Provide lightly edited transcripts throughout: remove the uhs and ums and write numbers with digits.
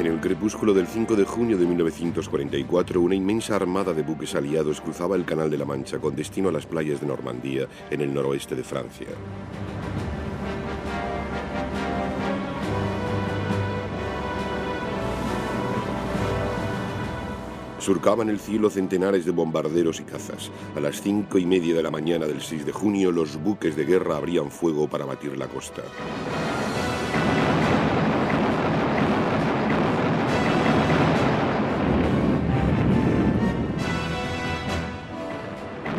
En el crepúsculo del 5 de junio de 1944, una inmensa armada de buques aliados cruzaba el Canal de la Mancha con destino a las playas de Normandía, en el noroeste de Francia. Surcaban el cielo centenares de bombarderos y cazas. A las 5:30 de la mañana del 6 de junio, los buques de guerra abrían fuego para batir la costa.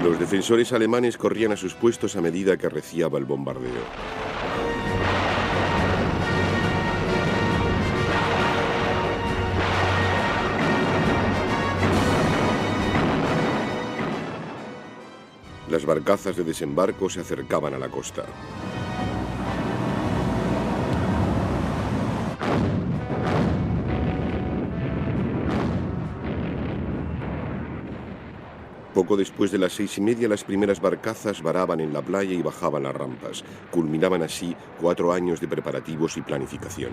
Los defensores alemanes corrían a sus puestos a medida que arreciaba el bombardeo. Las barcazas de desembarco se acercaban a la costa. Poco después de las 6:30, las primeras barcazas varaban en la playa y bajaban las rampas. Culminaban así 4 años de preparativos y planificación.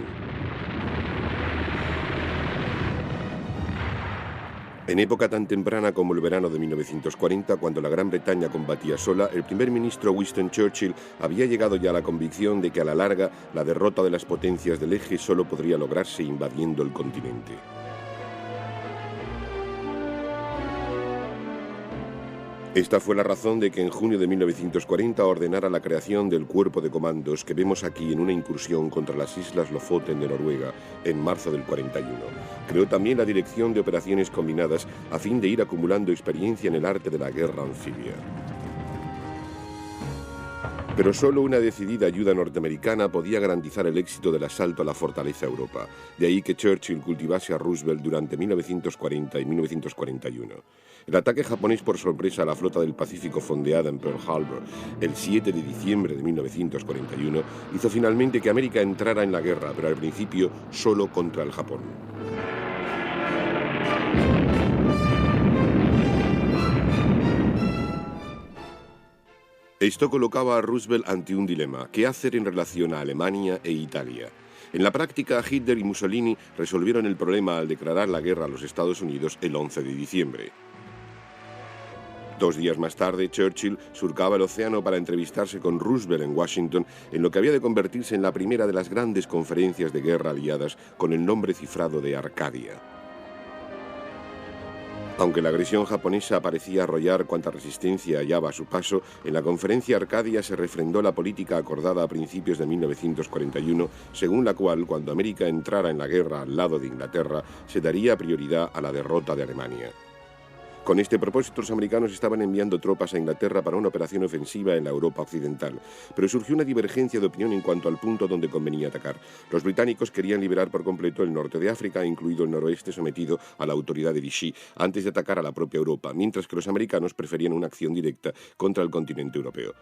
En época tan temprana como el verano de 1940, cuando la Gran Bretaña combatía sola, el primer ministro Winston Churchill había llegado ya a la convicción de que a la larga la derrota de las potencias del eje solo podría lograrse invadiendo el continente. Esta fue la razón de que en junio de 1940 ordenara la creación del cuerpo de comandos que vemos aquí en una incursión contra las islas Lofoten de Noruega en marzo del 41. Creó también la Dirección de Operaciones Combinadas a fin de ir acumulando experiencia en el arte de la guerra anfibia. Pero solo una decidida ayuda norteamericana podía garantizar el éxito del asalto a la fortaleza Europa. De ahí que Churchill cultivase a Roosevelt durante 1940 y 1941. El ataque japonés por sorpresa a la flota del Pacífico fondeada en Pearl Harbor el 7 de diciembre de 1941 hizo finalmente que América entrara en la guerra, pero al principio solo contra el Japón. Esto colocaba a Roosevelt ante un dilema: ¿qué hacer en relación a Alemania e Italia? En la práctica, Hitler y Mussolini resolvieron el problema al declarar la guerra a los Estados Unidos el 11 de diciembre. 2 días más tarde, Churchill surcaba el océano para entrevistarse con Roosevelt en Washington, en lo que había de convertirse en la primera de las grandes conferencias de guerra aliadas con el nombre cifrado de Arcadia. Aunque la agresión japonesa parecía arrollar cuanta resistencia hallaba a su paso, en la conferencia Arcadia se refrendó la política acordada a principios de 1941, según la cual, cuando América entrara en la guerra al lado de Inglaterra, se daría prioridad a la derrota de Alemania. Con este propósito, los americanos estaban enviando tropas a Inglaterra para una operación ofensiva en la Europa occidental, pero surgió una divergencia de opinión en cuanto al punto donde convenía atacar. Los británicos querían liberar por completo el norte de África, incluido el noroeste sometido a la autoridad de Vichy, antes de atacar a la propia Europa, mientras que los americanos preferían una acción directa contra el continente europeo.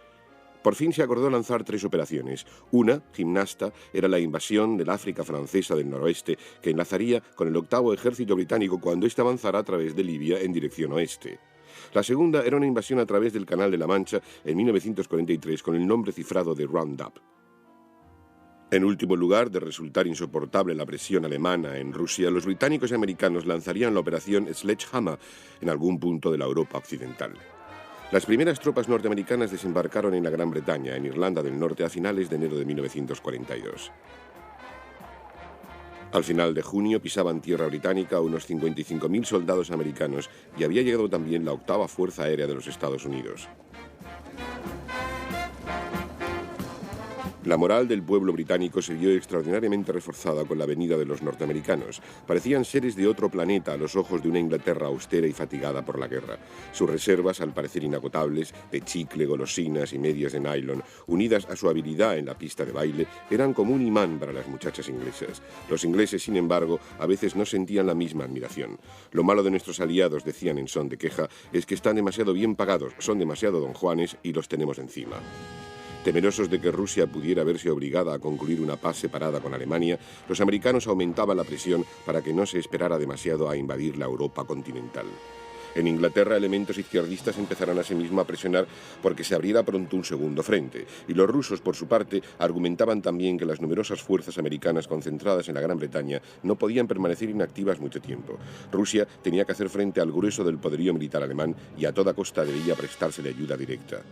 Por fin se acordó lanzar 3 operaciones. Una, Gimnasta, era la invasión del África francesa del noroeste, que enlazaría con el 8º ejército británico cuando éste avanzara a través de Libia en dirección oeste. La segunda era una invasión a través del Canal de la Mancha en 1943 con el nombre cifrado de Roundup. En último lugar, de resultar insoportable la presión alemana en Rusia, los británicos y americanos lanzarían la operación Sledgehammer en algún punto de la Europa occidental. Las primeras tropas norteamericanas desembarcaron en la Gran Bretaña, en Irlanda del Norte, a finales de enero de 1942. Al final de junio pisaban tierra británica unos 55.000 soldados americanos y había llegado también la 8ª Fuerza Aérea de los Estados Unidos. La moral del pueblo británico se vio extraordinariamente reforzada con la venida de los norteamericanos. Parecían seres de otro planeta a los ojos de una Inglaterra austera y fatigada por la guerra. Sus reservas, al parecer inagotables, de chicle, golosinas y medias de nylon, unidas a su habilidad en la pista de baile, eran como un imán para las muchachas inglesas. Los ingleses, sin embargo, a veces no sentían la misma admiración. Lo malo de nuestros aliados, decían en son de queja, es que están demasiado bien pagados, son demasiado don Juanes y los tenemos encima. Temerosos de que Rusia pudiera verse obligada a concluir una paz separada con Alemania, los americanos aumentaban la presión para que no se esperara demasiado a invadir la Europa continental. En Inglaterra, elementos izquierdistas empezarán asimismo a presionar porque se abriera pronto un segundo frente, y los rusos, por su parte, argumentaban también que las numerosas fuerzas americanas concentradas en la Gran Bretaña no podían permanecer inactivas mucho tiempo. Rusia tenía que hacer frente al grueso del poderío militar alemán y a toda costa debía prestársele ayuda directa.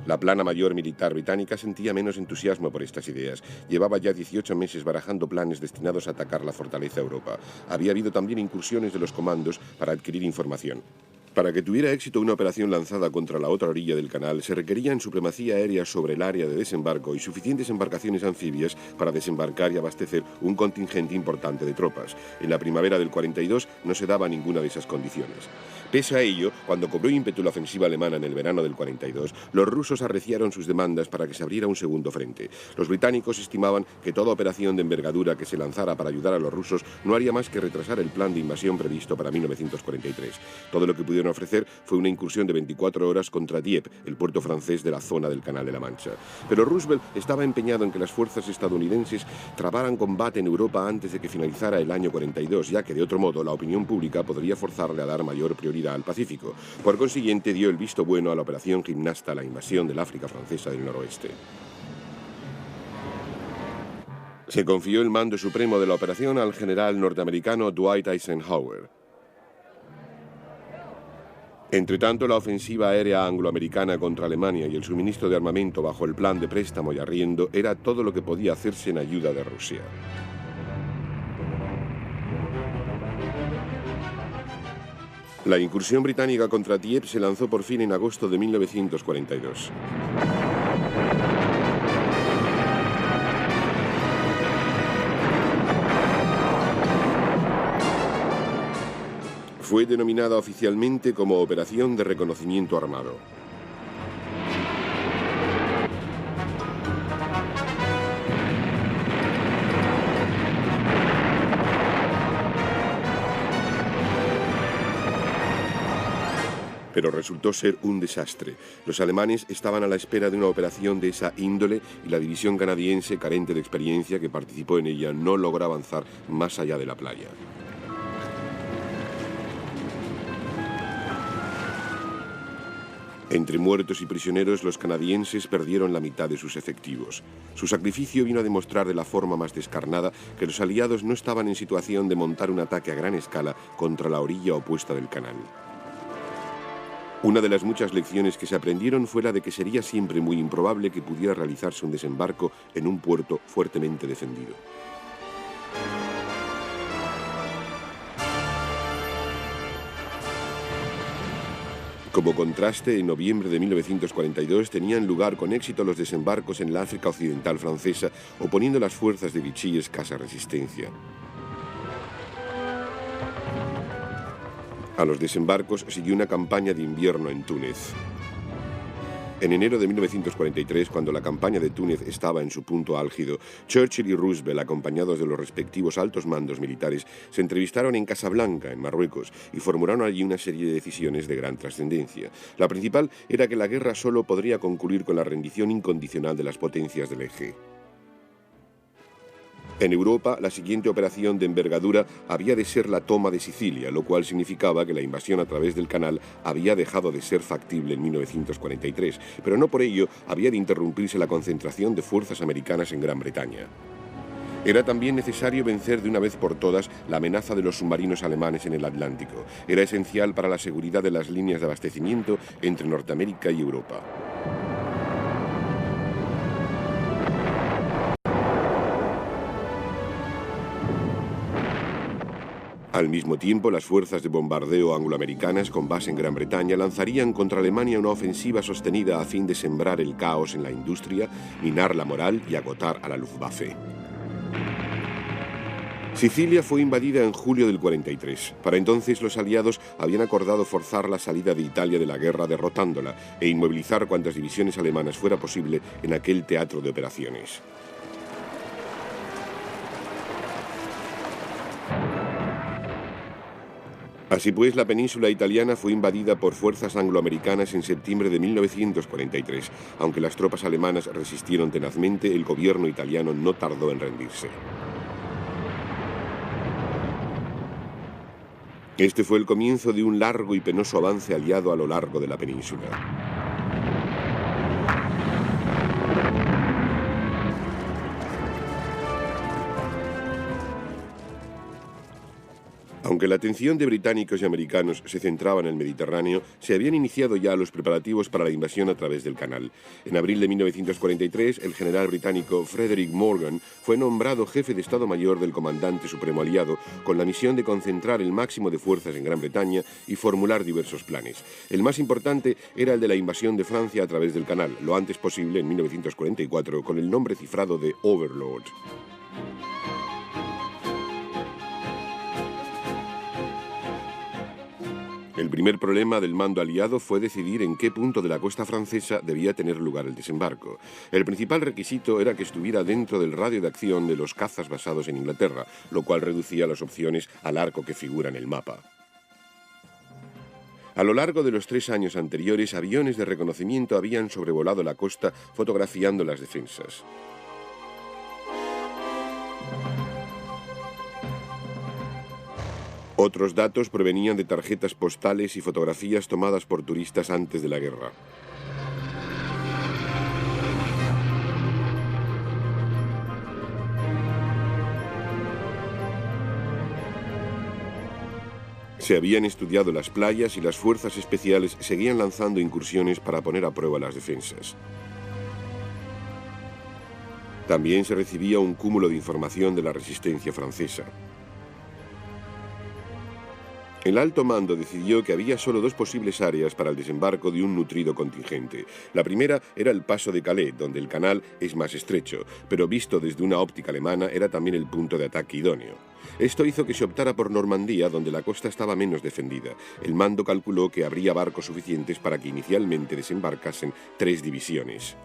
La plana mayor militar británica sentía menos entusiasmo por estas ideas. Llevaba ya 18 meses barajando planes destinados a atacar la fortaleza Europa. Había habido también incursiones de los comandos para adquirir información. Para que tuviera éxito una operación lanzada contra la otra orilla del canal, se requerían supremacía aérea sobre el área de desembarco y suficientes embarcaciones anfibias para desembarcar y abastecer un contingente importante de tropas. En la primavera del 42 no se daba ninguna de esas condiciones. Pese a ello, cuando cobró ímpetu la ofensiva alemana en el verano del 42, los rusos arreciaron sus demandas para que se abriera un segundo frente. Los británicos estimaban que toda operación de envergadura que se lanzara para ayudar a los rusos no haría más que retrasar el plan de invasión previsto para 1943. Todo lo que pudieron ofrecer fue una incursión de 24 horas contra Dieppe, el puerto francés de la zona del Canal de la Mancha. Pero Roosevelt estaba empeñado en que las fuerzas estadounidenses trabaran combate en Europa antes de que finalizara el año 42, ya que de otro modo la opinión pública podría forzarle a dar mayor prioridad al Pacífico. Por consiguiente, dio el visto bueno a la operación Gimnasta, la invasión del África francesa del noroeste. Se confió el mando supremo de la operación al general norteamericano Dwight Eisenhower. Entretanto, la ofensiva aérea angloamericana contra Alemania y el suministro de armamento bajo el plan de préstamo y arriendo era todo lo que podía hacerse en ayuda de Rusia. La incursión británica contra Dieppe se lanzó por fin en agosto de 1942. Fue denominada oficialmente como Operación de Reconocimiento Armado. Pero resultó ser un desastre. Los alemanes estaban a la espera de una operación de esa índole y la división canadiense, carente de experiencia, que participó en ella, no logró avanzar más allá de la playa. Entre muertos y prisioneros, los canadienses perdieron la mitad de sus efectivos. Su sacrificio vino a demostrar de la forma más descarnada que los aliados no estaban en situación de montar un ataque a gran escala contra la orilla opuesta del canal. Una de las muchas lecciones que se aprendieron fue la de que sería siempre muy improbable que pudiera realizarse un desembarco en un puerto fuertemente defendido. Como contraste, en noviembre de 1942 tenían lugar con éxito los desembarcos en la África Occidental francesa, oponiendo las fuerzas de Vichy escasa resistencia. A los desembarcos siguió una campaña de invierno en Túnez. En enero de 1943, cuando la campaña de Túnez estaba en su punto álgido, Churchill y Roosevelt, acompañados de los respectivos altos mandos militares, se entrevistaron en Casablanca, en Marruecos, y formularon allí una serie de decisiones de gran trascendencia. La principal era que la guerra solo podría concluir con la rendición incondicional de las potencias del eje. En Europa, la siguiente operación de envergadura había de ser la toma de Sicilia, lo cual significaba que la invasión a través del canal había dejado de ser factible en 1943, pero no por ello había de interrumpirse la concentración de fuerzas americanas en Gran Bretaña. Era también necesario vencer de una vez por todas la amenaza de los submarinos alemanes en el Atlántico. Era esencial para la seguridad de las líneas de abastecimiento entre Norteamérica y Europa. Al mismo tiempo, las fuerzas de bombardeo angloamericanas con base en Gran Bretaña lanzarían contra Alemania una ofensiva sostenida a fin de sembrar el caos en la industria, minar la moral y agotar a la Luftwaffe. Sicilia fue invadida en julio del 43. Para entonces los aliados habían acordado forzar la salida de Italia de la guerra derrotándola e inmovilizar cuantas divisiones alemanas fuera posible en aquel teatro de operaciones. Así pues, la península italiana fue invadida por fuerzas angloamericanas en septiembre de 1943. Aunque las tropas alemanas resistieron tenazmente, el gobierno italiano no tardó en rendirse. Este fue el comienzo de un largo y penoso avance aliado a lo largo de la península. Aunque la atención de británicos y americanos se centraba en el Mediterráneo, se habían iniciado ya los preparativos para la invasión a través del canal. En abril de 1943, el general británico Frederick Morgan fue nombrado jefe de Estado Mayor del Comandante Supremo Aliado, con la misión de concentrar el máximo de fuerzas en Gran Bretaña y formular diversos planes. El más importante era el de la invasión de Francia a través del canal, lo antes posible en 1944, con el nombre cifrado de Overlord. El primer problema del mando aliado fue decidir en qué punto de la costa francesa debía tener lugar el desembarco. El principal requisito era que estuviera dentro del radio de acción de los cazas basados en Inglaterra, lo cual reducía las opciones al arco que figura en el mapa. A lo largo de los 3 años anteriores, aviones de reconocimiento habían sobrevolado la costa fotografiando las defensas. Otros datos provenían de tarjetas postales y fotografías tomadas por turistas antes de la guerra. Se habían estudiado las playas y las fuerzas especiales seguían lanzando incursiones para poner a prueba las defensas. También se recibía un cúmulo de información de la resistencia francesa. El alto mando decidió que había solo 2 posibles áreas para el desembarco de un nutrido contingente. La primera era el paso de Calais, donde el canal es más estrecho, pero visto desde una óptica alemana era también el punto de ataque idóneo. Esto hizo que se optara por Normandía, donde la costa estaba menos defendida. El mando calculó que habría barcos suficientes para que inicialmente desembarcasen 3 divisiones.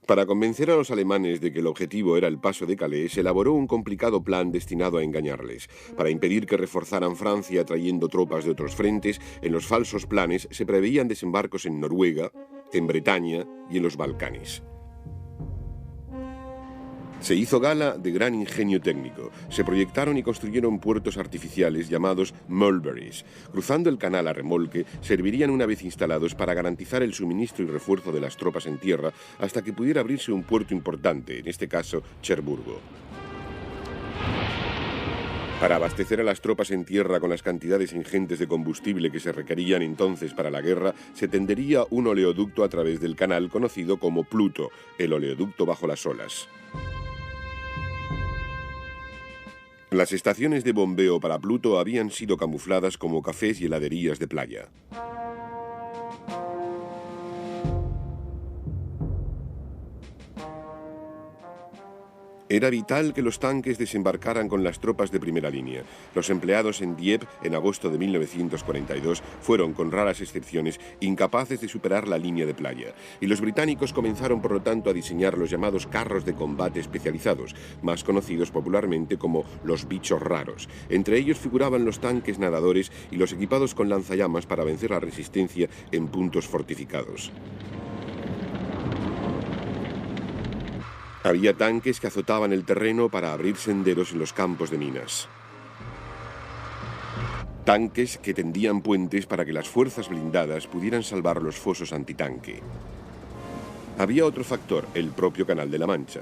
Para convencer a los alemanes de que el objetivo era el paso de Calais, se elaboró un complicado plan destinado a engañarles. Para impedir que reforzaran Francia trayendo tropas de otros frentes, en los falsos planes se preveían desembarcos en Noruega, en Bretaña y en los Balcanes. Se hizo gala de gran ingenio técnico. Se proyectaron y construyeron puertos artificiales llamados mulberries. Cruzando el canal a remolque, servirían una vez instalados para garantizar el suministro y refuerzo de las tropas en tierra hasta que pudiera abrirse un puerto importante, en este caso Cherburgo. Para abastecer a las tropas en tierra con las cantidades ingentes de combustible que se requerían entonces para la guerra, se tendería un oleoducto a través del canal conocido como Pluto, el oleoducto bajo las olas. Las estaciones de bombeo para Pluto habían sido camufladas como cafés y heladerías de playa. Era vital que los tanques desembarcaran con las tropas de primera línea. Los empleados en Dieppe, en agosto de 1942, fueron, con raras excepciones, incapaces de superar la línea de playa. Y los británicos comenzaron, por lo tanto, a diseñar los llamados carros de combate especializados, más conocidos popularmente como los bichos raros. Entre ellos figuraban los tanques nadadores y los equipados con lanzallamas para vencer la resistencia en puntos fortificados. Había tanques que azotaban el terreno para abrir senderos en los campos de minas. Tanques que tendían puentes para que las fuerzas blindadas pudieran salvar los fosos antitanque. Había otro factor, el propio Canal de la Mancha.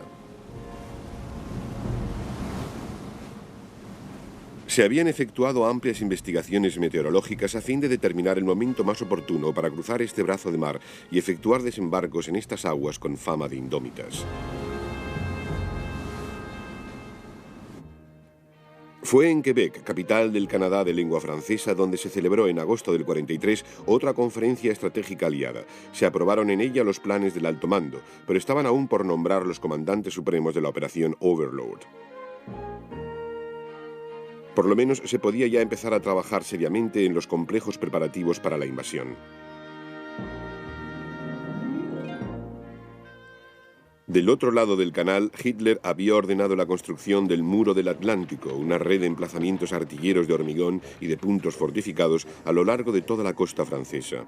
Se habían efectuado amplias investigaciones meteorológicas a fin de determinar el momento más oportuno para cruzar este brazo de mar y efectuar desembarcos en estas aguas con fama de indómitas. Fue en Quebec, capital del Canadá de lengua francesa, donde se celebró en agosto del 43 otra conferencia estratégica aliada. Se aprobaron en ella los planes del alto mando, pero estaban aún por nombrar los comandantes supremos de la operación Overlord. Por lo menos se podía ya empezar a trabajar seriamente en los complejos preparativos para la invasión. Del otro lado del canal, Hitler había ordenado la construcción del Muro del Atlántico, una red de emplazamientos artilleros de hormigón y de puntos fortificados a lo largo de toda la costa francesa.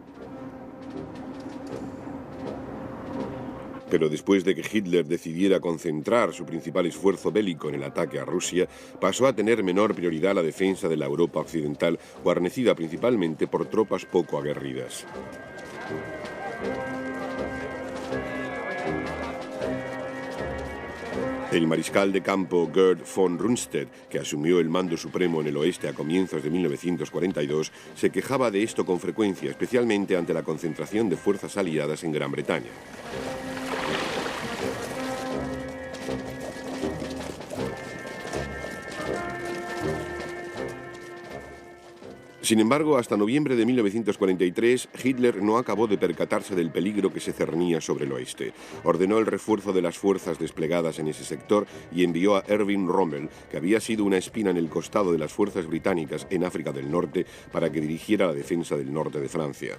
Pero después de que Hitler decidiera concentrar su principal esfuerzo bélico en el ataque a Rusia, pasó a tener menor prioridad la defensa de la Europa occidental, guarnecida principalmente por tropas poco aguerridas. El mariscal de campo Gerd von Rundstedt, que asumió el mando supremo en el oeste a comienzos de 1942, se quejaba de esto con frecuencia, especialmente ante la concentración de fuerzas aliadas en Gran Bretaña. Sin embargo, hasta noviembre de 1943, Hitler no acabó de percatarse del peligro que se cernía sobre el oeste. Ordenó el refuerzo de las fuerzas desplegadas en ese sector y envió a Erwin Rommel, que había sido una espina en el costado de las fuerzas británicas en África del Norte, para que dirigiera la defensa del norte de Francia.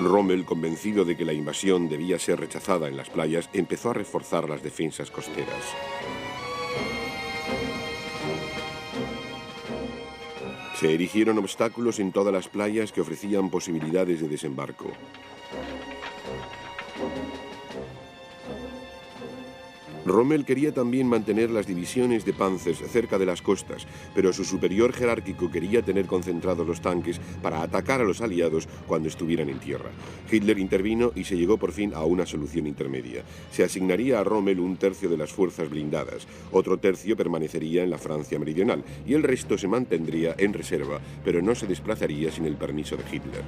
Rommel, convencido de que la invasión debía ser rechazada en las playas, empezó a reforzar las defensas costeras. Se erigieron obstáculos en todas las playas que ofrecían posibilidades de desembarco. Rommel quería también mantener las divisiones de Panzers cerca de las costas, pero su superior jerárquico quería tener concentrados los tanques para atacar a los aliados cuando estuvieran en tierra. Hitler intervino y se llegó por fin a una solución intermedia. Se asignaría a Rommel un tercio de las fuerzas blindadas, otro tercio permanecería en la Francia meridional y el resto se mantendría en reserva, pero no se desplazaría sin el permiso de Hitler.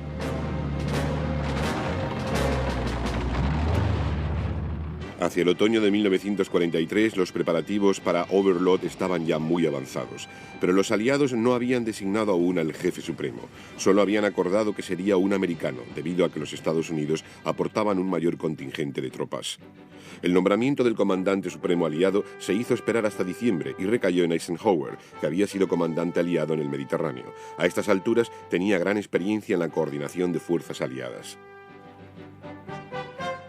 Hacia el otoño de 1943, los preparativos para Overlord estaban ya muy avanzados, pero los aliados no habían designado aún al jefe supremo. Solo habían acordado que sería un americano, debido a que los Estados Unidos aportaban un mayor contingente de tropas. El nombramiento del comandante supremo aliado se hizo esperar hasta diciembre y recayó en Eisenhower, que había sido comandante aliado en el Mediterráneo. A estas alturas tenía gran experiencia en la coordinación de fuerzas aliadas.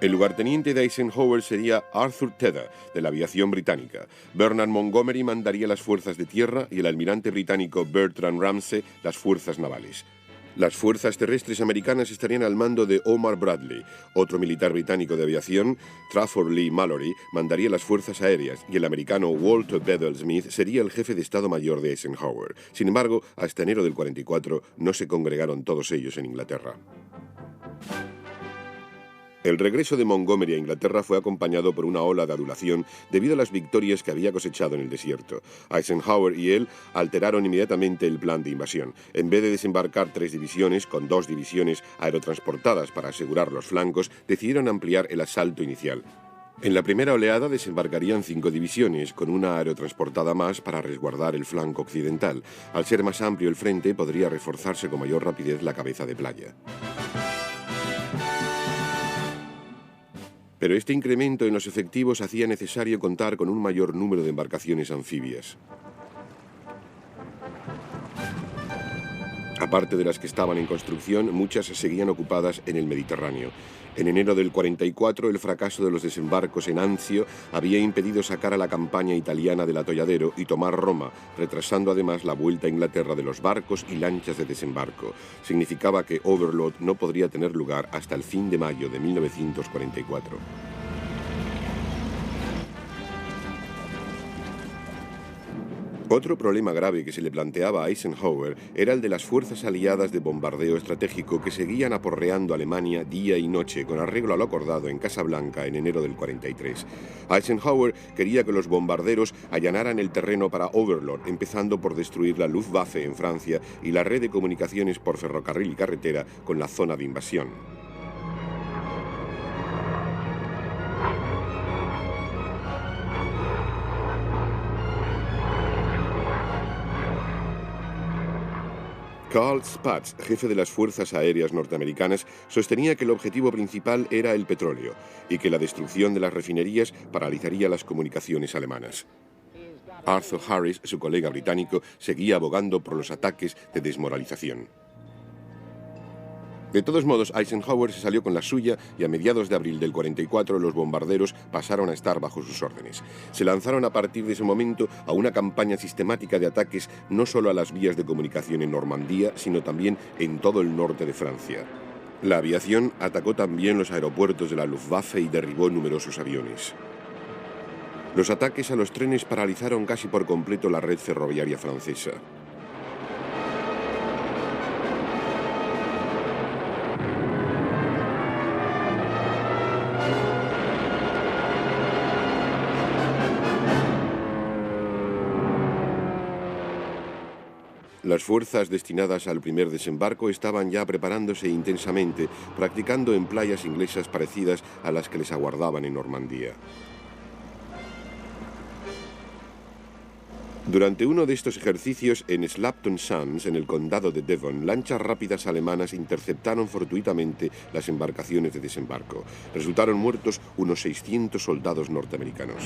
El lugarteniente de Eisenhower sería Arthur Tedder, de la aviación británica. Bernard Montgomery mandaría las fuerzas de tierra y el almirante británico Bertrand Ramsay las fuerzas navales. Las fuerzas terrestres americanas estarían al mando de Omar Bradley. Otro militar británico de aviación, Trafford Lee Mallory, mandaría las fuerzas aéreas y el americano Walter Bedell Smith sería el jefe de Estado Mayor de Eisenhower. Sin embargo, hasta enero del 44 no se congregaron todos ellos en Inglaterra. El regreso de Montgomery a Inglaterra fue acompañado por una ola de adulación debido a las victorias que había cosechado en el desierto. Eisenhower y él alteraron inmediatamente el plan de invasión. En vez de desembarcar 3 divisiones, con 2 divisiones aerotransportadas para asegurar los flancos, decidieron ampliar el asalto inicial. En la primera oleada desembarcarían 5 divisiones, con una aerotransportada más para resguardar el flanco occidental. Al ser más amplio el frente, podría reforzarse con mayor rapidez la cabeza de playa. Pero este incremento en los efectivos hacía necesario contar con un mayor número de embarcaciones anfibias. Aparte de las que estaban en construcción, muchas seguían ocupadas en el Mediterráneo. En enero del 44, el fracaso de los desembarcos en Anzio había impedido sacar a la campaña italiana del atolladero y tomar Roma, retrasando además la vuelta a Inglaterra de los barcos y lanchas de desembarco. Significaba que Overlord no podría tener lugar hasta el fin de mayo de 1944. Otro problema grave que se le planteaba a Eisenhower era el de las fuerzas aliadas de bombardeo estratégico que seguían aporreando a Alemania día y noche con arreglo a lo acordado en Casablanca en enero del 43. Eisenhower quería que los bombarderos allanaran el terreno para Overlord, empezando por destruir la Luftwaffe en Francia y la red de comunicaciones por ferrocarril y carretera con la zona de invasión. Carl Spaatz, jefe de las Fuerzas Aéreas norteamericanas, sostenía que el objetivo principal era el petróleo y que la destrucción de las refinerías paralizaría las comunicaciones alemanas. Arthur Harris, su colega británico, seguía abogando por los ataques de desmoralización. De todos modos, Eisenhower se salió con la suya y a mediados de abril del 44 los bombarderos pasaron a estar bajo sus órdenes. Se lanzaron a partir de ese momento a una campaña sistemática de ataques no solo a las vías de comunicación en Normandía, sino también en todo el norte de Francia. La aviación atacó también los aeropuertos de la Luftwaffe y derribó numerosos aviones. Los ataques a los trenes paralizaron casi por completo la red ferroviaria francesa. Las fuerzas destinadas al primer desembarco estaban ya preparándose intensamente, practicando en playas inglesas parecidas a las que les aguardaban en Normandía. Durante uno de estos ejercicios en Slapton Sands, en el condado de Devon, lanchas rápidas alemanas interceptaron fortuitamente las embarcaciones de desembarco. Resultaron muertos unos 600 soldados norteamericanos.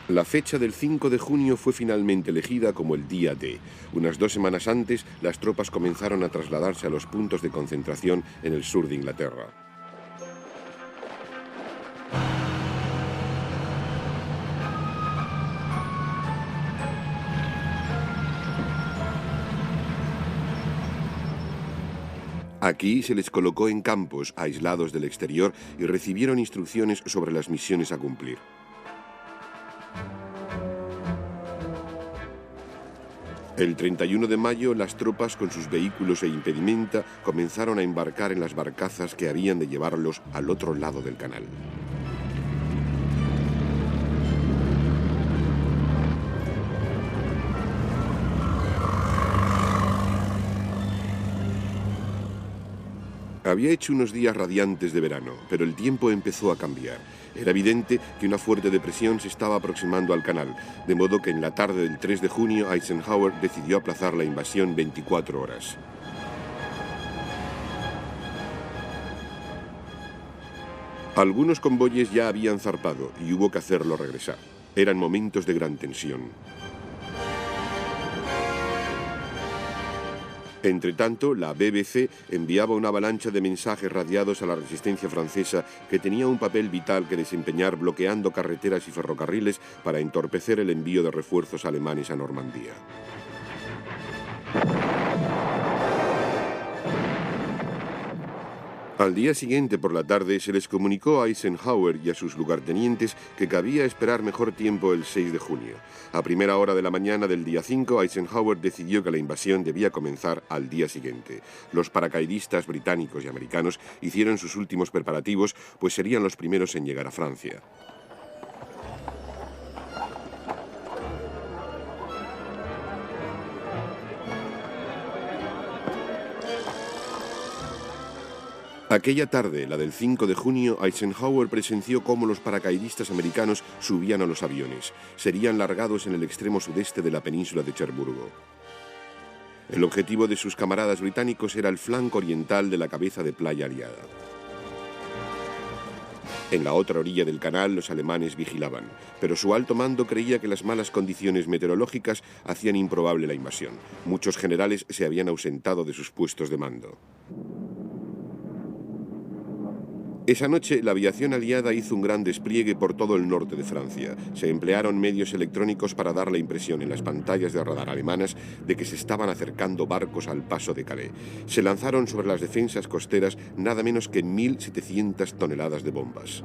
La fecha del 5 de junio fue finalmente elegida como el día D. Unas 2 semanas antes, las tropas comenzaron a trasladarse a los puntos de concentración en el sur de Inglaterra. Aquí se les colocó en campos aislados del exterior y recibieron instrucciones sobre las misiones a cumplir. El 31 de mayo, las tropas, con sus vehículos e impedimenta, comenzaron a embarcar en las barcazas que habían de llevarlos al otro lado del canal. Había hecho unos días radiantes de verano, pero el tiempo empezó a cambiar. Era evidente que una fuerte depresión se estaba aproximando al canal, de modo que en la tarde del 3 de junio Eisenhower decidió aplazar la invasión 24 horas. Algunos convoyes ya habían zarpado y hubo que hacerlo regresar. Eran momentos de gran tensión. Entretanto, la BBC enviaba una avalancha de mensajes radiados a la resistencia francesa que tenía un papel vital que desempeñar bloqueando carreteras y ferrocarriles para entorpecer el envío de refuerzos alemanes a Normandía. Al día siguiente por la tarde se les comunicó a Eisenhower y a sus lugartenientes que cabía esperar mejor tiempo el 6 de junio. A primera hora de la mañana del día 5, Eisenhower decidió que la invasión debía comenzar al día siguiente. Los paracaidistas británicos y americanos hicieron sus últimos preparativos, pues serían los primeros en llegar a Francia. Aquella tarde, la del 5 de junio, Eisenhower presenció cómo los paracaidistas americanos subían a los aviones. Serían largados en el extremo sudeste de la península de Cherburgo. El objetivo de sus camaradas británicos era el flanco oriental de la cabeza de playa aliada. En la otra orilla del canal los alemanes vigilaban, pero su alto mando creía que las malas condiciones meteorológicas hacían improbable la invasión. Muchos generales se habían ausentado de sus puestos de mando. Esa noche, la aviación aliada hizo un gran despliegue por todo el norte de Francia. Se emplearon medios electrónicos para dar la impresión en las pantallas de radar alemanas de que se estaban acercando barcos al paso de Calais. Se lanzaron sobre las defensas costeras nada menos que 1.700 toneladas de bombas.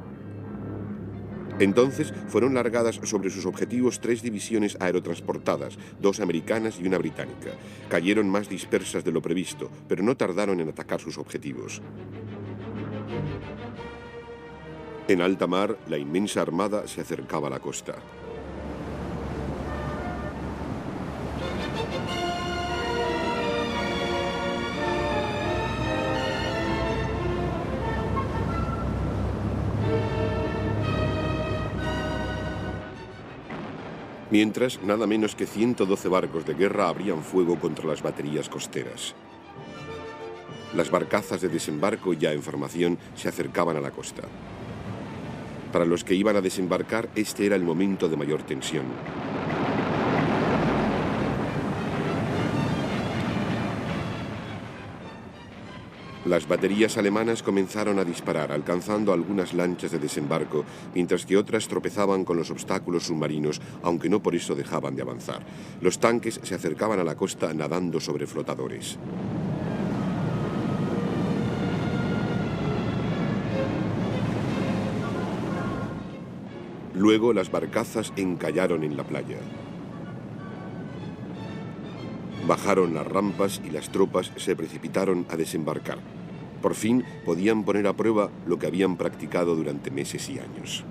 Entonces fueron largadas sobre sus objetivos 3 divisiones aerotransportadas, 2 americanas y una británica. Cayeron más dispersas de lo previsto, pero no tardaron en atacar sus objetivos. En alta mar, la inmensa armada se acercaba a la costa. Mientras, nada menos que 112 barcos de guerra abrían fuego contra las baterías costeras. Las barcazas de desembarco ya en formación se acercaban a la costa. Para los que iban a desembarcar, este era el momento de mayor tensión. Las baterías alemanas comenzaron a disparar, alcanzando algunas lanchas de desembarco, mientras que otras tropezaban con los obstáculos submarinos, aunque no por eso dejaban de avanzar. Los tanques se acercaban a la costa nadando sobre flotadores. Luego las barcazas encallaron en la playa. Bajaron las rampas y las tropas se precipitaron a desembarcar. Por fin podían poner a prueba lo que habían practicado durante meses y años.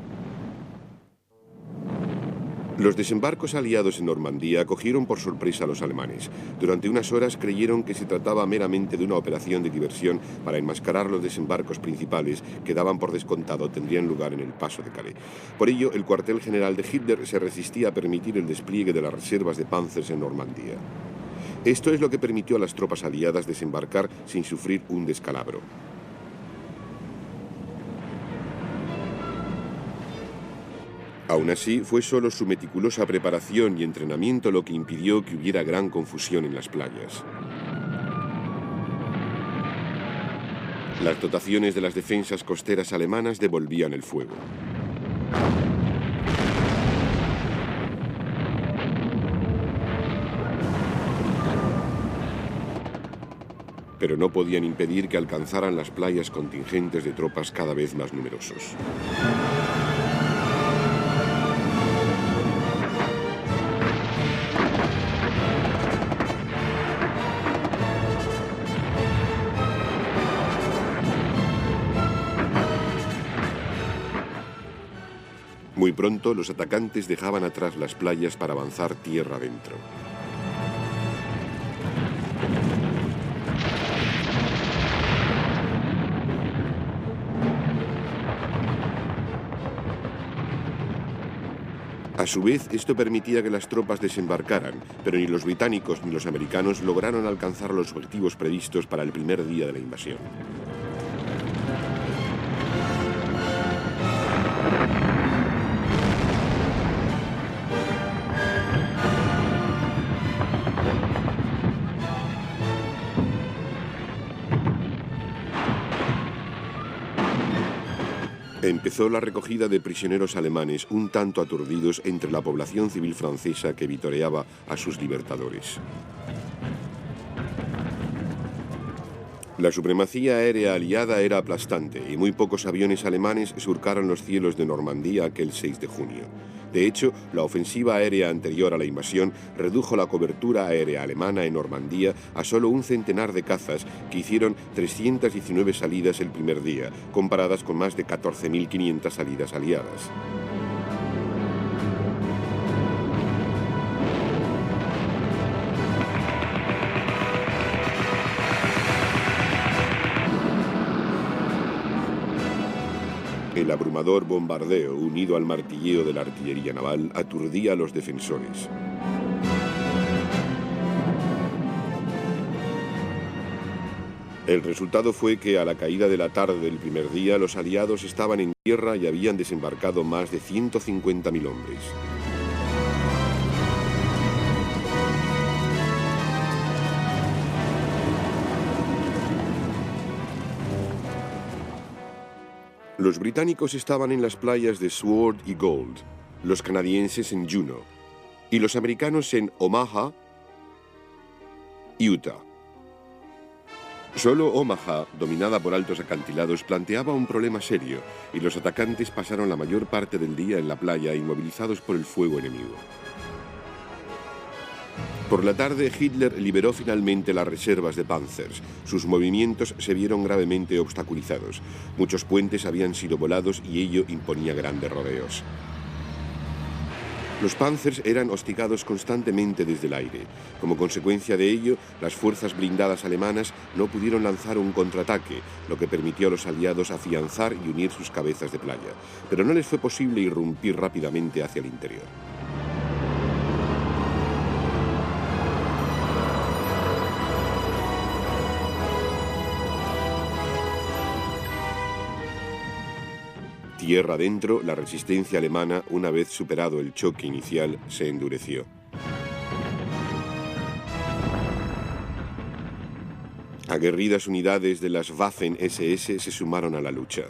Los desembarcos aliados en Normandía cogieron por sorpresa a los alemanes. Durante unas horas creyeron que se trataba meramente de una operación de diversión para enmascarar los desembarcos principales que daban por descontado tendrían lugar en el paso de Calais. Por ello, el cuartel general de Hitler se resistía a permitir el despliegue de las reservas de Panzers en Normandía. Esto es lo que permitió a las tropas aliadas desembarcar sin sufrir un descalabro. Aún así, fue solo su meticulosa preparación y entrenamiento lo que impidió que hubiera gran confusión en las playas. Las dotaciones de las defensas costeras alemanas devolvían el fuego. Pero no podían impedir que alcanzaran las playas contingentes de tropas cada vez más numerosos. Muy pronto, los atacantes dejaban atrás las playas para avanzar tierra adentro. A su vez, esto permitía que las tropas desembarcaran, pero ni los británicos ni los americanos lograron alcanzar los objetivos previstos para el primer día de la invasión. Empezó la recogida de prisioneros alemanes un tanto aturdidos entre la población civil francesa que vitoreaba a sus libertadores. La supremacía aérea aliada era aplastante y muy pocos aviones alemanes surcaron los cielos de Normandía aquel 6 de junio. De hecho, la ofensiva aérea anterior a la invasión redujo la cobertura aérea alemana en Normandía a solo un centenar de cazas que hicieron 319 salidas el primer día, comparadas con más de 14.500 salidas aliadas. El abrumador bombardeo, unido al martilleo de la artillería naval, aturdía a los defensores. El resultado fue que a la caída de la tarde del primer día, los aliados estaban en tierra y habían desembarcado más de 150.000 hombres. Los británicos estaban en las playas de Sword y Gold, los canadienses en Juno y los americanos en Omaha, Utah. Solo Omaha, dominada por altos acantilados, planteaba un problema serio y los atacantes pasaron la mayor parte del día en la playa inmovilizados por el fuego enemigo. Por la tarde, Hitler liberó finalmente las reservas de Panzers. Sus movimientos se vieron gravemente obstaculizados. Muchos puentes habían sido volados y ello imponía grandes rodeos. Los Panzers eran hostigados constantemente desde el aire. Como consecuencia de ello, las fuerzas blindadas alemanas no pudieron lanzar un contraataque, lo que permitió a los aliados afianzar y unir sus cabezas de playa. Pero no les fue posible irrumpir rápidamente hacia el interior. Tierra adentro, la resistencia alemana, una vez superado el choque inicial, se endureció. Aguerridas unidades de las Waffen-SS se sumaron a la lucha.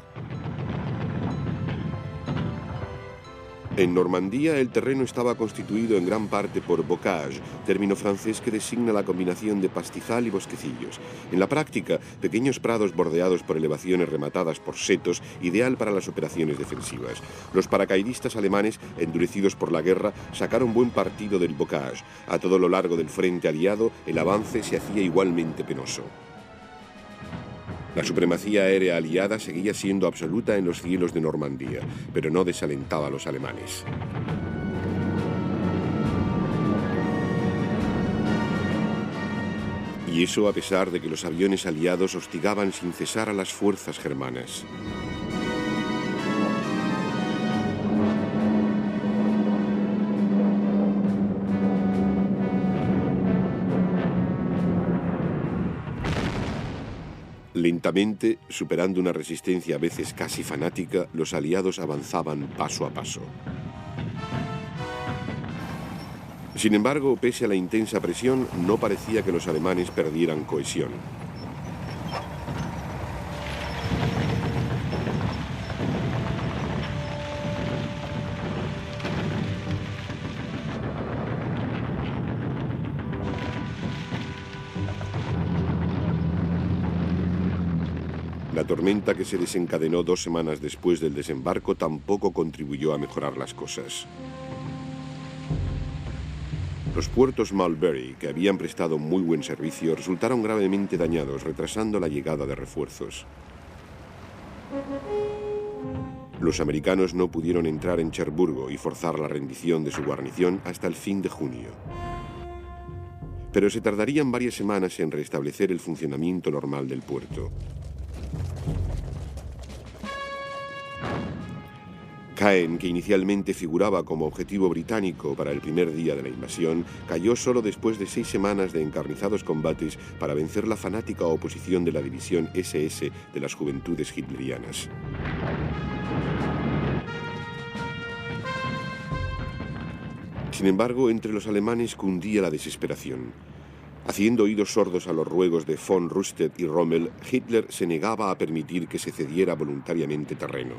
En Normandía el terreno estaba constituido en gran parte por bocage, término francés que designa la combinación de pastizal y bosquecillos. En la práctica, pequeños prados bordeados por elevaciones rematadas por setos, ideal para las operaciones defensivas. Los paracaidistas alemanes, endurecidos por la guerra, sacaron buen partido del bocage. A todo lo largo del frente aliado, el avance se hacía igualmente penoso. La supremacía aérea aliada seguía siendo absoluta en los cielos de Normandía, pero no desalentaba a los alemanes. Y eso a pesar de que los aviones aliados hostigaban sin cesar a las fuerzas germanas. Lentamente, superando una resistencia a veces casi fanática, los aliados avanzaban paso a paso. Sin embargo, pese a la intensa presión, no parecía que los alemanes perdieran cohesión. La tormenta que se desencadenó 2 semanas después del desembarco tampoco contribuyó a mejorar las cosas. Los puertos Mulberry, que habían prestado muy buen servicio, resultaron gravemente dañados, retrasando la llegada de refuerzos. Los americanos no pudieron entrar en Cherburgo y forzar la rendición de su guarnición hasta el fin de junio. Pero se tardarían varias semanas en restablecer el funcionamiento normal del puerto. Caen, que inicialmente figuraba como objetivo británico para el primer día de la invasión, cayó solo después de 6 semanas de encarnizados combates para vencer la fanática oposición de la división SS de las Juventudes Hitlerianas. Sin embargo, entre los alemanes cundía la desesperación. Haciendo oídos sordos a los ruegos de von Rundstedt y Rommel, Hitler se negaba a permitir que se cediera voluntariamente terreno.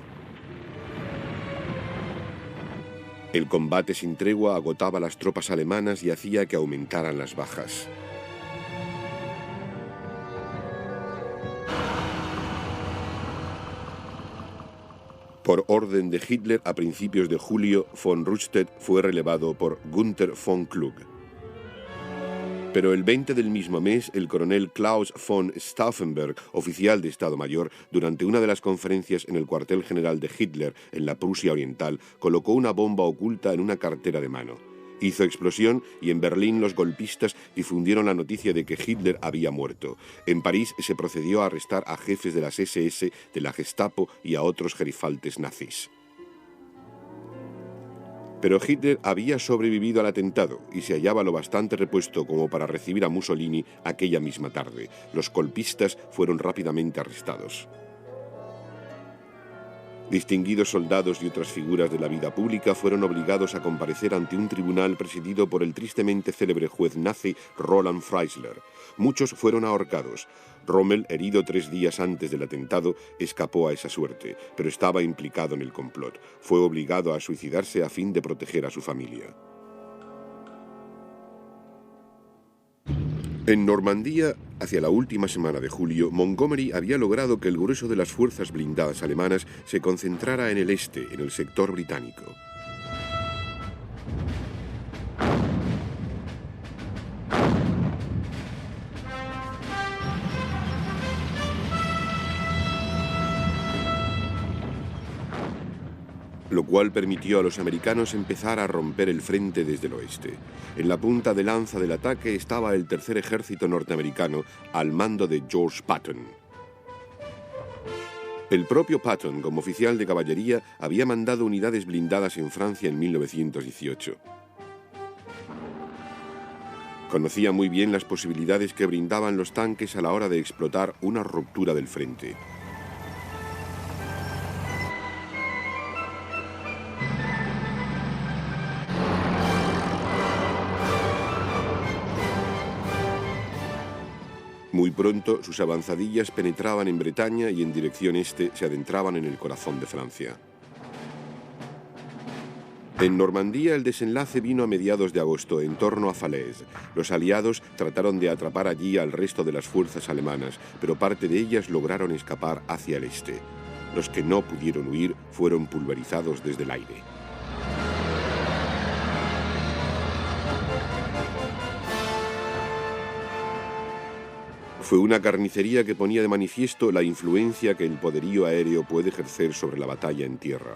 El combate sin tregua agotaba a las tropas alemanas y hacía que aumentaran las bajas. Por orden de Hitler, a principios de julio, von Rundstedt fue relevado por Günther von Klug. Pero el 20 del mismo mes, el coronel Klaus von Stauffenberg, oficial de Estado Mayor, durante una de las conferencias en el cuartel general de Hitler en la Prusia Oriental, colocó una bomba oculta en una cartera de mano. Hizo explosión y en Berlín los golpistas difundieron la noticia de que Hitler había muerto. En París se procedió a arrestar a jefes de las SS, de la Gestapo y a otros gerifaltes nazis. Pero Hitler había sobrevivido al atentado y se hallaba lo bastante repuesto como para recibir a Mussolini aquella misma tarde. Los golpistas fueron rápidamente arrestados. Distinguidos soldados y otras figuras de la vida pública fueron obligados a comparecer ante un tribunal presidido por el tristemente célebre juez nazi Roland Freisler. Muchos fueron ahorcados. Rommel, herido 3 días antes del atentado, escapó a esa suerte, pero estaba implicado en el complot. Fue obligado a suicidarse a fin de proteger a su familia. En Normandía, hacia la última semana de julio, Montgomery había logrado que el grueso de las fuerzas blindadas alemanas se concentrara en el este, en el sector británico. Lo cual permitió a los americanos empezar a romper el frente desde el oeste. En la punta de lanza del ataque estaba el tercer ejército norteamericano al mando de George Patton. El propio Patton, como oficial de caballería, había mandado unidades blindadas en Francia en 1918. Conocía muy bien las posibilidades que brindaban los tanques a la hora de explotar una ruptura del frente. Muy pronto sus avanzadillas penetraban en Bretaña y en dirección este se adentraban en el corazón de Francia. En Normandía el desenlace vino a mediados de agosto, en torno a Falaise. Los aliados trataron de atrapar allí al resto de las fuerzas alemanas, pero parte de ellas lograron escapar hacia el este. Los que no pudieron huir fueron pulverizados desde el aire. Fue una carnicería que ponía de manifiesto la influencia que el poderío aéreo puede ejercer sobre la batalla en tierra.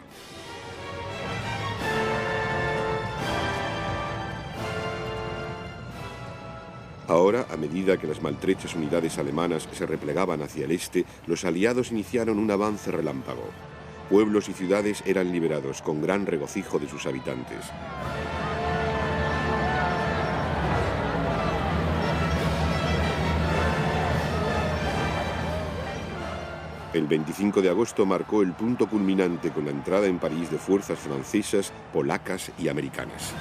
Ahora, a medida que las maltrechas unidades alemanas se replegaban hacia el este, los aliados iniciaron un avance relámpago. Pueblos y ciudades eran liberados con gran regocijo de sus habitantes. El 25 de agosto marcó el punto culminante con la entrada en París de fuerzas francesas, polacas y americanas.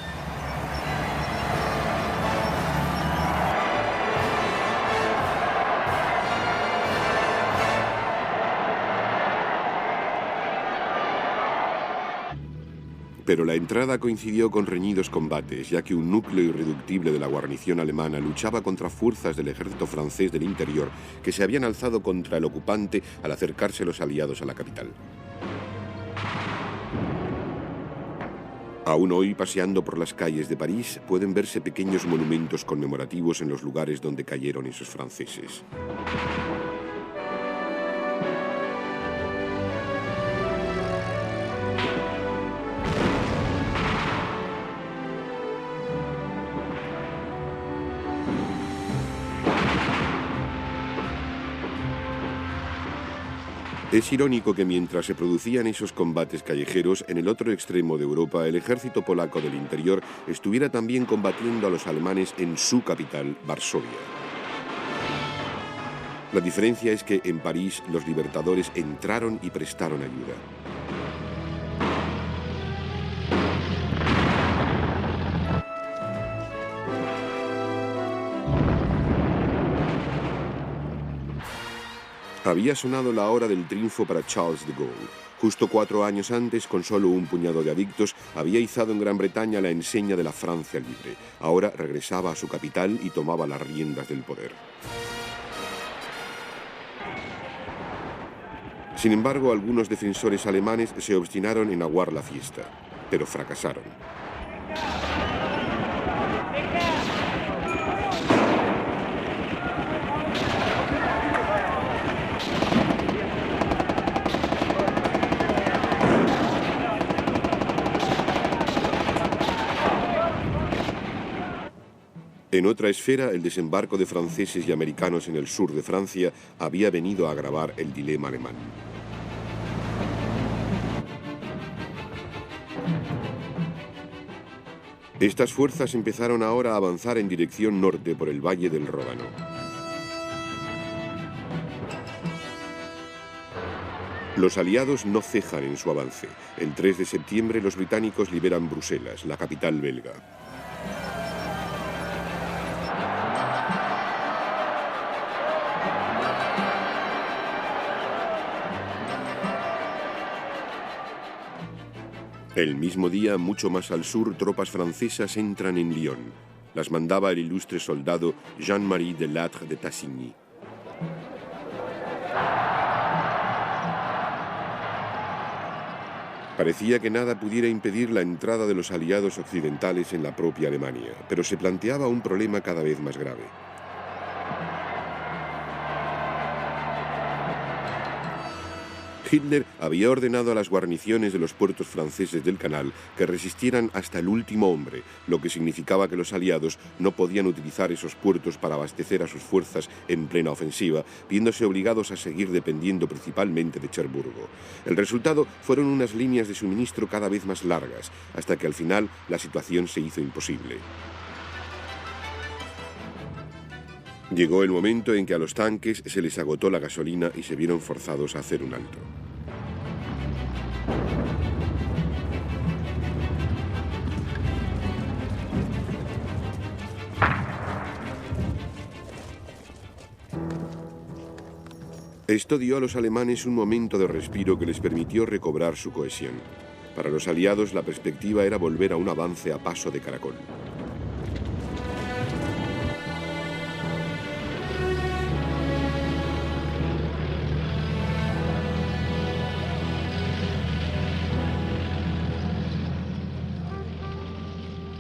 Pero la entrada coincidió con reñidos combates, ya que un núcleo irreductible de la guarnición alemana luchaba contra fuerzas del ejército francés del interior que se habían alzado contra el ocupante al acercarse los aliados a la capital. Aún hoy, paseando por las calles de París, pueden verse pequeños monumentos conmemorativos en los lugares donde cayeron esos franceses. Es irónico que mientras se producían esos combates callejeros, en el otro extremo de Europa, el ejército polaco del interior estuviera también combatiendo a los alemanes en su capital, Varsovia. La diferencia es que en París los libertadores entraron y prestaron ayuda. Había sonado la hora del triunfo para Charles de Gaulle. Justo 4 años antes, con solo un puñado de adictos, había izado en Gran Bretaña la enseña de la Francia libre. Ahora regresaba a su capital y tomaba las riendas del poder. Sin embargo, algunos defensores alemanes se obstinaron en aguar la fiesta, pero fracasaron. En otra esfera, el desembarco de franceses y americanos en el sur de Francia había venido a agravar el dilema alemán. Estas fuerzas empezaron ahora a avanzar en dirección norte por el valle del Ródano. Los aliados no cejan en su avance. El 3 de septiembre los británicos liberan Bruselas, la capital belga. El mismo día, mucho más al sur, tropas francesas entran en Lyon. Las mandaba el ilustre soldado Jean-Marie de Lattre de Tassigny. Parecía que nada pudiera impedir la entrada de los aliados occidentales en la propia Alemania, pero se planteaba un problema cada vez más grave. Hitler había ordenado a las guarniciones de los puertos franceses del canal que resistieran hasta el último hombre, lo que significaba que los aliados no podían utilizar esos puertos para abastecer a sus fuerzas en plena ofensiva, viéndose obligados a seguir dependiendo principalmente de Cherburgo. El resultado fueron unas líneas de suministro cada vez más largas, hasta que al final la situación se hizo imposible. Llegó el momento en que a los tanques se les agotó la gasolina y se vieron forzados a hacer un alto. Esto dio a los alemanes un momento de respiro que les permitió recobrar su cohesión. Para los aliados, la perspectiva era volver a un avance a paso de caracol.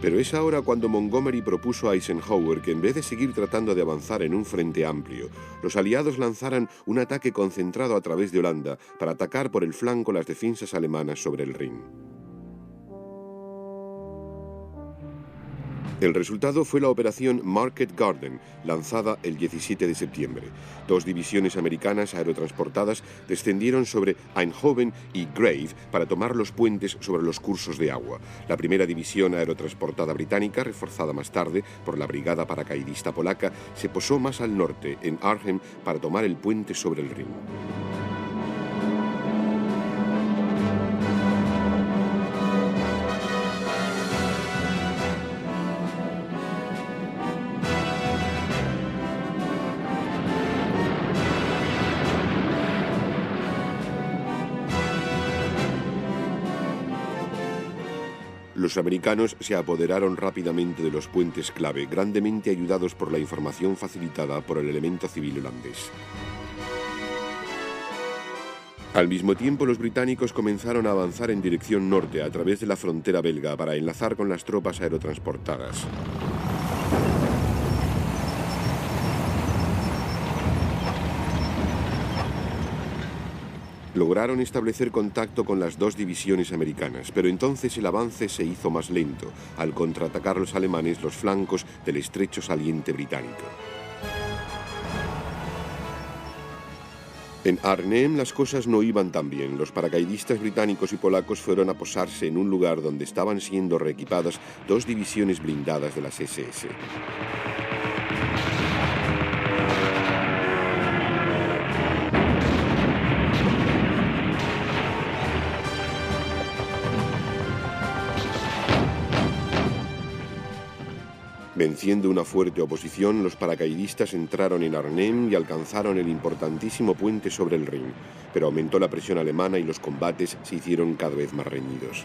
Pero es ahora cuando Montgomery propuso a Eisenhower que en vez de seguir tratando de avanzar en un frente amplio, los aliados lanzaran un ataque concentrado a través de Holanda para atacar por el flanco las defensas alemanas sobre el Rin. El resultado fue la operación Market Garden, lanzada el 17 de septiembre. 2 divisiones americanas aerotransportadas descendieron sobre Eindhoven y Grave para tomar los puentes sobre los cursos de agua. La primera división aerotransportada británica, reforzada más tarde por la brigada paracaidista polaca, se posó más al norte, en Arnhem, para tomar el puente sobre el Rin. Los americanos se apoderaron rápidamente de los puentes clave, grandemente ayudados por la información facilitada por el elemento civil holandés. Al mismo tiempo, los británicos comenzaron a avanzar en dirección norte a través de la frontera belga para enlazar con las tropas aerotransportadas. Lograron establecer contacto con las 2 divisiones americanas, pero entonces el avance se hizo más lento, al contraatacar los alemanes los flancos del estrecho saliente británico. En Arnhem las cosas no iban tan bien. Los paracaidistas británicos y polacos fueron a posarse en un lugar donde estaban siendo reequipadas 2 divisiones blindadas de las SS. Venciendo una fuerte oposición, los paracaidistas entraron en Arnhem y alcanzaron el importantísimo puente sobre el Rin, pero aumentó la presión alemana y los combates se hicieron cada vez más reñidos.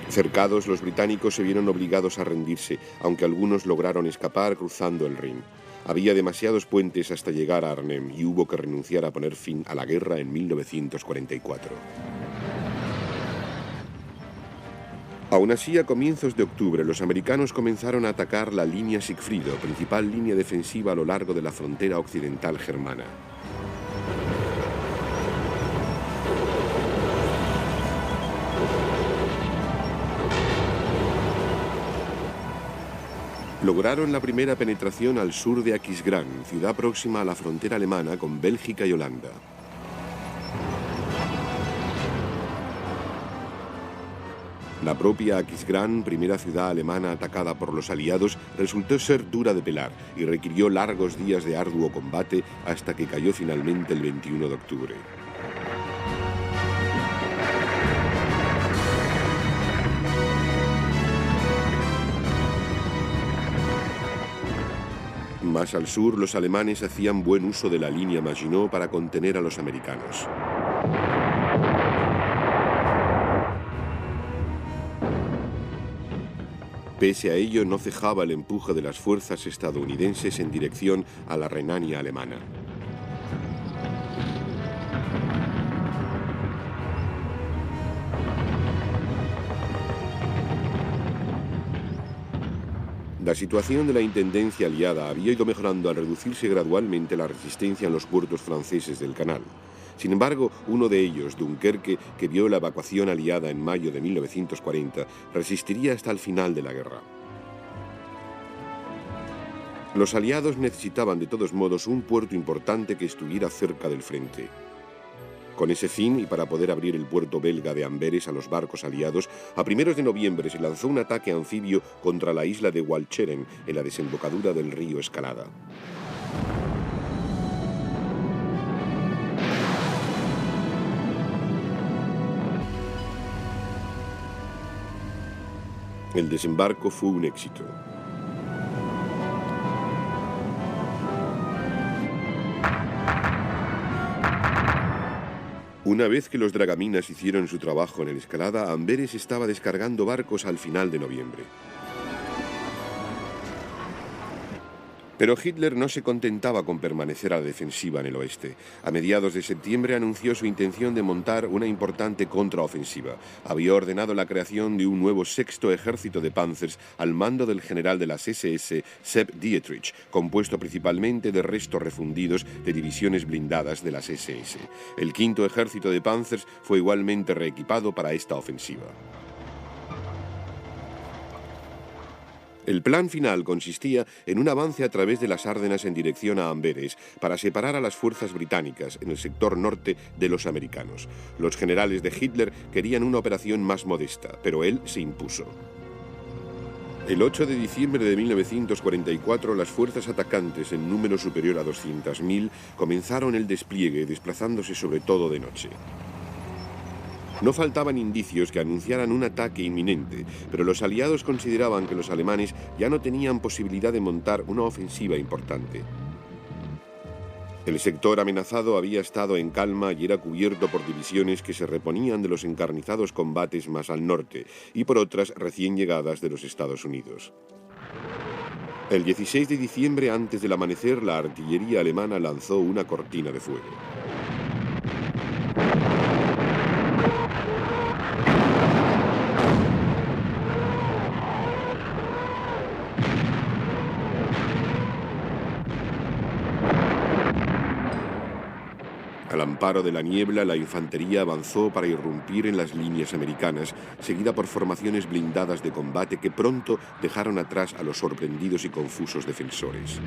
Cercados, los británicos se vieron obligados a rendirse, aunque algunos lograron escapar cruzando el Rin. Había demasiados puentes hasta llegar a Arnhem y hubo que renunciar a poner fin a la guerra en 1944. Aún así, a comienzos de octubre, los americanos comenzaron a atacar la línea Sigfrido, principal línea defensiva a lo largo de la frontera occidental germana. Lograron la primera penetración al sur de Aquisgrán, ciudad próxima a la frontera alemana con Bélgica y Holanda. La propia Aquisgrán, primera ciudad alemana atacada por los aliados, resultó ser dura de pelar y requirió largos días de arduo combate hasta que cayó finalmente el 21 de octubre. Más al sur, los alemanes hacían buen uso de la línea Maginot para contener a los americanos. Pese a ello, no cejaba el empuje de las fuerzas estadounidenses en dirección a la Renania alemana. La situación de la intendencia aliada había ido mejorando al reducirse gradualmente la resistencia en los puertos franceses del canal. Sin embargo, uno de ellos, Dunkerque, que vio la evacuación aliada en mayo de 1940, resistiría hasta el final de la guerra. Los aliados necesitaban de todos modos un puerto importante que estuviera cerca del frente. Con ese fin, y para poder abrir el puerto belga de Amberes a los barcos aliados, a primeros de noviembre se lanzó un ataque anfibio contra la isla de Walcheren, en la desembocadura del río Escalada. El desembarco fue un éxito. Una vez que los dragaminas hicieron su trabajo en el Escalada, Amberes estaba descargando barcos al final de noviembre. Pero Hitler no se contentaba con permanecer a la defensiva en el oeste. A mediados de septiembre anunció su intención de montar una importante contraofensiva. Había ordenado la creación de un nuevo sexto ejército de Panzers al mando del general de las SS, Sepp Dietrich, compuesto principalmente de restos refundidos de divisiones blindadas de las SS. El quinto ejército de Panzers fue igualmente reequipado para esta ofensiva. El plan final consistía en un avance a través de las Ardenas en dirección a Amberes para separar a las fuerzas británicas en el sector norte de los americanos. Los generales de Hitler querían una operación más modesta, pero él se impuso. El 8 de diciembre de 1944, las fuerzas atacantes en número superior a 200.000 comenzaron el despliegue, desplazándose sobre todo de noche. No faltaban indicios que anunciaran un ataque inminente, pero los aliados consideraban que los alemanes ya no tenían posibilidad de montar una ofensiva importante. El sector amenazado había estado en calma y era cubierto por divisiones que se reponían de los encarnizados combates más al norte y por otras recién llegadas de los Estados Unidos. El 16 de diciembre, antes del amanecer, la artillería alemana lanzó una cortina de fuego. Al amparo de la niebla, la infantería avanzó para irrumpir en las líneas americanas, seguida por formaciones blindadas de combate que pronto dejaron atrás a los sorprendidos y confusos defensores.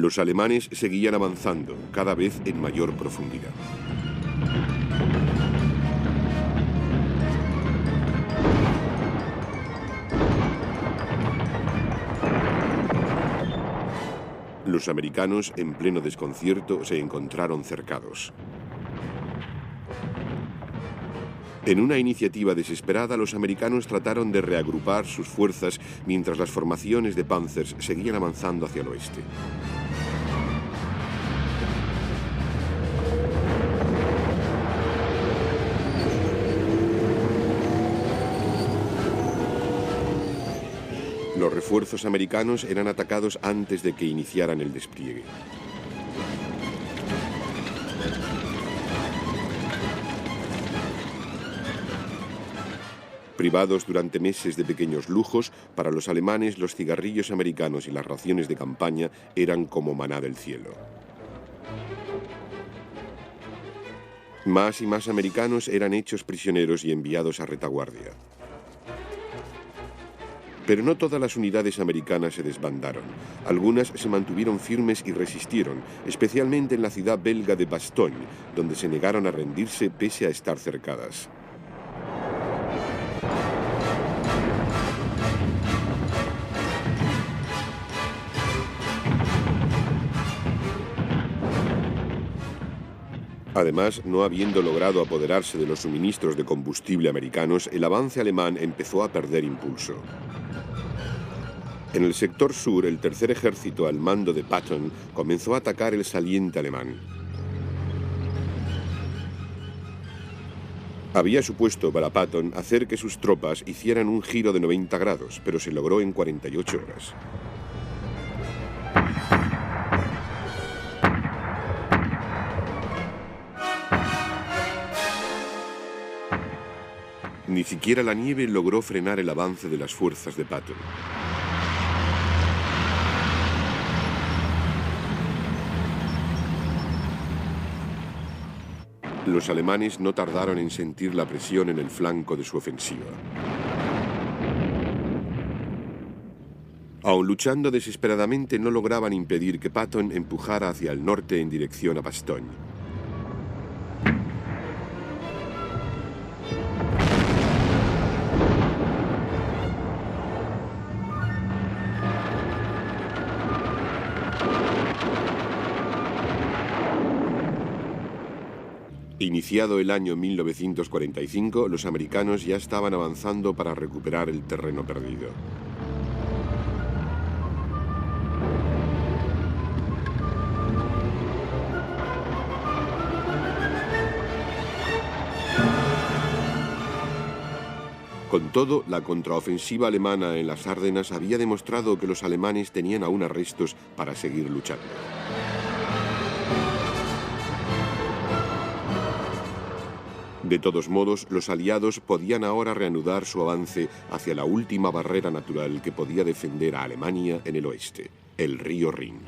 Los alemanes seguían avanzando, cada vez en mayor profundidad. Los americanos, en pleno desconcierto, se encontraron cercados. En una iniciativa desesperada, los americanos trataron de reagrupar sus fuerzas mientras las formaciones de Panzers seguían avanzando hacia el oeste. Los refuerzos americanos eran atacados antes de que iniciaran el despliegue. Privados durante meses de pequeños lujos, para los alemanes los cigarrillos americanos y las raciones de campaña eran como maná del cielo. Más y más americanos eran hechos prisioneros y enviados a retaguardia. Pero no todas las unidades americanas se desbandaron. Algunas se mantuvieron firmes y resistieron, especialmente en la ciudad belga de Bastogne, donde se negaron a rendirse pese a estar cercadas. Además, no habiendo logrado apoderarse de los suministros de combustible americanos, el avance alemán empezó a perder impulso. En el sector sur, el tercer ejército al mando de Patton comenzó a atacar el saliente alemán. Había supuesto para Patton hacer que sus tropas hicieran un giro de 90 grados, pero se logró en 48 horas. Ni siquiera la nieve logró frenar el avance de las fuerzas de Patton. Los alemanes no tardaron en sentir la presión en el flanco de su ofensiva. Aun luchando desesperadamente, no lograban impedir que Patton empujara hacia el norte en dirección a Bastogne. Iniciado el año 1945, los americanos ya estaban avanzando para recuperar el terreno perdido. Con todo, la contraofensiva alemana en las Ardenas había demostrado que los alemanes tenían aún restos para seguir luchando. De todos modos, los aliados podían ahora reanudar su avance hacia la última barrera natural que podía defender a Alemania en el oeste, el río Rin.